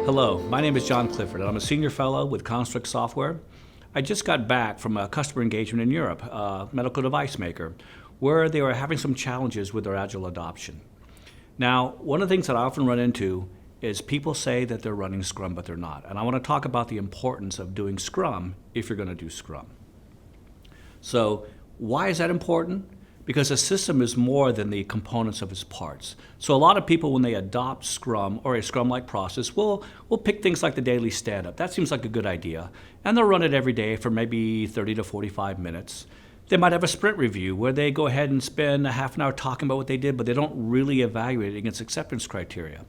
Hello, my name is John Clifford, and I'm a senior fellow with Construx Software. I just got back from a customer engagement in Europe, a medical device maker, where they were having some challenges with their Agile adoption. Now, one of the things that I often run into is people say that they're running Scrum, but they're not. And I want to talk about the importance of doing Scrum if you're going to do Scrum. So why is that important? Because a system is more than the components of its parts. So a lot of people, when they adopt Scrum or a Scrum-like process, will pick things like the daily stand-up. That seems like a good idea. And they'll run it every day for maybe 30 to 45 minutes. They might have a sprint review where they go ahead and spend a half an hour talking about what they did, but they don't really evaluate it against acceptance criteria.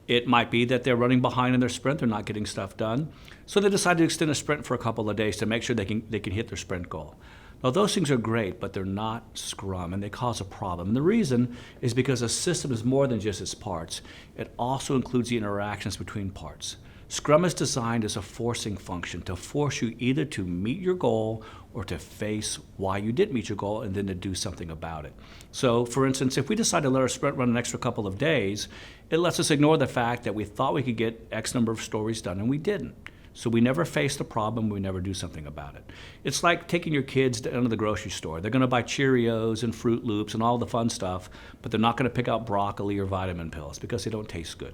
It might be that they're running behind in their sprint, they're not getting stuff done. So they decide to extend a sprint for a couple of days to make sure they can hit their sprint goal. Now, those things are great, but they're not Scrum, and they cause a problem. And the reason is because a system is more than just its parts. It also includes the interactions between parts. Scrum is designed as a forcing function to force you either to meet your goal or to face why you didn't meet your goal and then to do something about it. So, for instance, if we decide to let our sprint run an extra couple of days, it lets us ignore the fact that we thought we could get X number of stories done and we didn't. So we never face the problem, we never do something about it. It's like taking your kids down to the grocery store. They're gonna buy Cheerios and Fruit Loops and all the fun stuff, but they're not gonna pick out broccoli or vitamin pills because they don't taste good.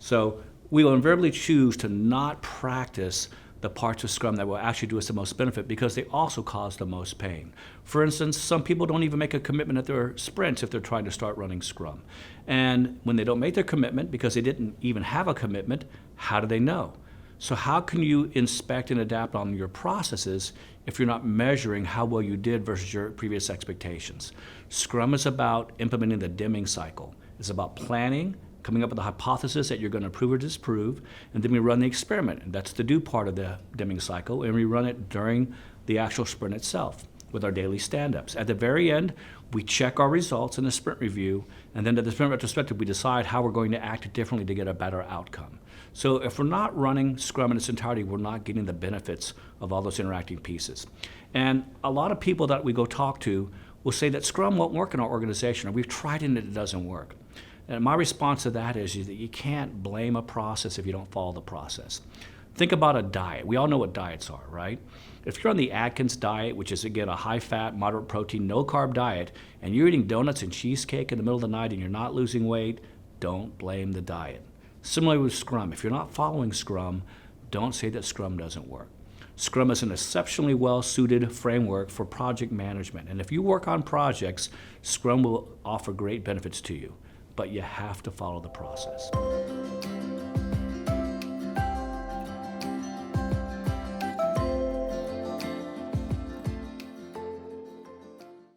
So we will invariably choose to not practice the parts of Scrum that will actually do us the most benefit because they also cause the most pain. For instance, some people don't even make a commitment at their sprints if they're trying to start running Scrum. And when they don't make their commitment because they didn't even have a commitment, how do they know? So how can you inspect and adapt on your processes if you're not measuring how well you did versus your previous expectations? Scrum is about implementing the Deming cycle. It's about planning, coming up with a hypothesis that you're going to prove or disprove, and then we run the experiment. And that's the do part of the Deming cycle, and we run it during the actual sprint itself with our daily stand-ups. At the very end, we check our results in the sprint review, and then at the sprint retrospective, we decide how we're going to act differently to get a better outcome. So if we're not running Scrum in its entirety, we're not getting the benefits of all those interacting pieces. And a lot of people that we go talk to will say that Scrum won't work in our organization, or we've tried it and it doesn't work. And my response to that is that you can't blame a process if you don't follow the process. Think about a diet. We all know what diets are, right? If you're on the Atkins diet, which is, again, a high-fat, moderate protein, no-carb diet, and you're eating donuts and cheesecake in the middle of the night and you're not losing weight, don't blame the diet. Similarly with Scrum, if you're not following Scrum, don't say that Scrum doesn't work. Scrum is an exceptionally well-suited framework for project management. And if you work on projects, Scrum will offer great benefits to you. But you have to follow the process.